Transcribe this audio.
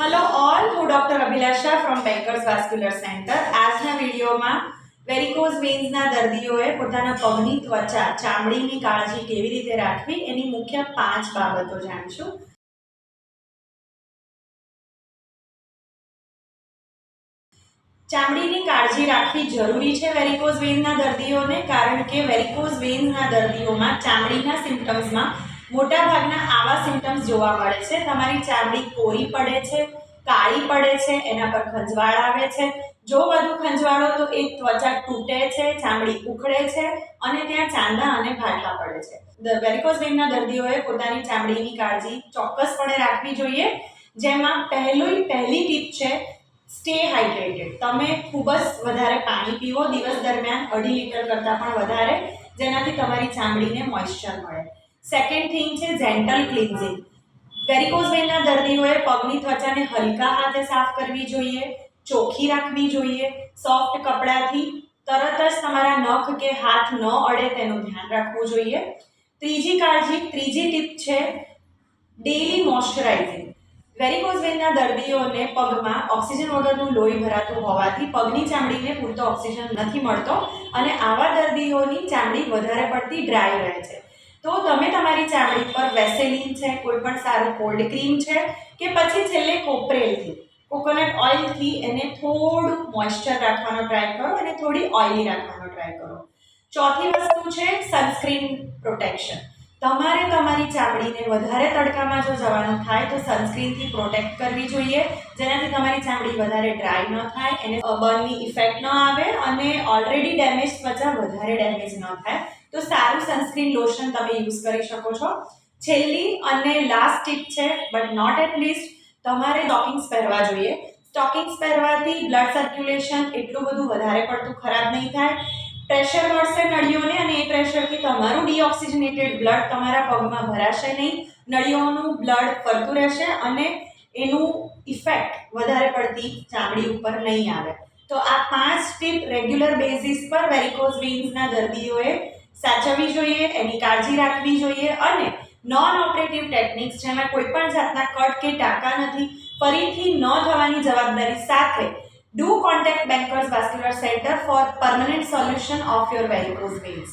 Hello all, હું doctor Abhilasha from bankers vascular centre. આજના વિડીયોમાં વેરિકોઝ વેન્સના દર્દીઓએ પોતાના પગની ત્વચા ચામડીની કાળજી કેવી રીતે રાખવી એની મુખ્ય 5 બાબતો જાણીશું. ચામડીની કાળજી રાખવી જરૂરી છે વેરિકોઝ વેન્સના દર્દીઓને, કારણ કે વેરિકોઝ વેન્સના દર્દીઓમાં ચામડીના સિમ્પટમ્સમાં મોટાભાગના આવા સિમ્પટમ્સ જોવા મળે છે. તમારી ચામડી કોરી પડે છે, કાળી પડે છે, એના પર ખંજવાળ આવે છે. જો વધુ ખંજવાળો તો એ ત્વચા તૂટે છે, ચામડી ઉખડે છે અને ત્યાં ચાંદા અને ભાઠા પડે છે. વેરિકોઝ વેન્સના દર્દીઓએ પોતાની ચામડીની કાળજી ચોક્કસપણે રાખવી જોઈએ. જેમાં પહેલી ટીપ છે સ્ટે હાઇડ્રેટેડ. તમે ખૂબ જ વધારે પાણી પીવો દિવસ દરમિયાન, 2.5 લીટર કરતાં પણ વધારે, જેનાથી તમારી ચામડીને મોઇશ્ચર મળે. સેકન્ડ થિંગ છે જેન્ટલ ક્લિન્ઝિંગ. વેરિકોઝ વેનના દર્દીઓએ પગની ત્વચાને હલકા હાથે સાફ કરવી જોઈએ, ચોખ્ખી રાખવી જોઈએ. સોફ્ટ કપડાથી તરત જ તમારા નખ કે હાથ ન અડે તેનું ધ્યાન રાખવું જોઈએ. ત્રીજી ટીપ છે ડેઇલી મોઇશ્ચરાઇઝિંગ. વેરિકોઝ વેનના દર્દીઓને પગમાં ઓક્સિજન વગરનું લોહી ભરાતું હોવાથી પગની ચામડીને પૂરતો ઓક્સિજન નથી મળતો અને આવા દર્દીઓની ચામડી વધારે પડતી ડ્રાય રહે છે. તો તમે તમારી ચામડી પર વેસેલિન છે, કોઈ પણ સારું કોલ્ડ ક્રીમ છે કે પછી છેલ્લે કોપરેલથી, કોકોનટ ઓઇલથી એને થોડું મોઇશ્ચર રાખવાનો ટ્રાય કરો અને થોડી ઓઇલી રાખવાનો ટ્રાય કરો. ચોથી વસ્તુ છે સનસ્ક્રીન પ્રોટેક્શન. તમારે તમારી ચામડીને વધારે તડકામાં જો જવાનું થાય તો સનસ્ક્રીનથી પ્રોટેક્ટ કરવી જોઈએ, જેનાથી તમારી ચામડી વધારે ડ્રાય ન થાય, એને બર્નની ઇફેક્ટ ન આવે અને ઓલરેડી ડેમેજ ત્વચા વધારે ડેમેજ ન થાય. તો સારું સનસ્ક્રીન લોશન તમે યુઝ કરી શકો છો. છેલ્લી અને લાસ્ટ ટીપ છે બટ નોટ એટ લીસ્ટ, તમારે સ્ટોકિંગ્સ પહેરવા જોઈએ. સ્ટોકિંગ્સ પહેરવાથી બ્લડ સર્ક્યુલેશન એટલું બધું વધારે પડતું ખરાબ નહીં થાય. પ્રેશર મળશે નળીઓને અને એ પ્રેશરથી તમારું ડીઓક્સિજનેટેડ બ્લડ તમારા પગમાં ભરાશે નહીં, નળીઓનું બ્લડ ફરતું રહેશે અને એનું ઇફેક્ટ વધારે પડતી ચામડી ઉપર નહીં આવે. તો આ 5 ટીપ રેગ્યુલર બેઝિસ પર વેરિકોઝ વેન્સના દર્દીઓએ સાચવવી જોઈએ, એની કાળજી રાખવી જોઈએ અને નોન ઓપરેટિવ ટેકનિક્સ જેમાં કોઈ પણ જાતના કટ કે ટાંકા નથી, ફરીથી ન થવાની જવાબદારી સાથે do contact Bankers Vascular Center for permanent solution of your varicose veins.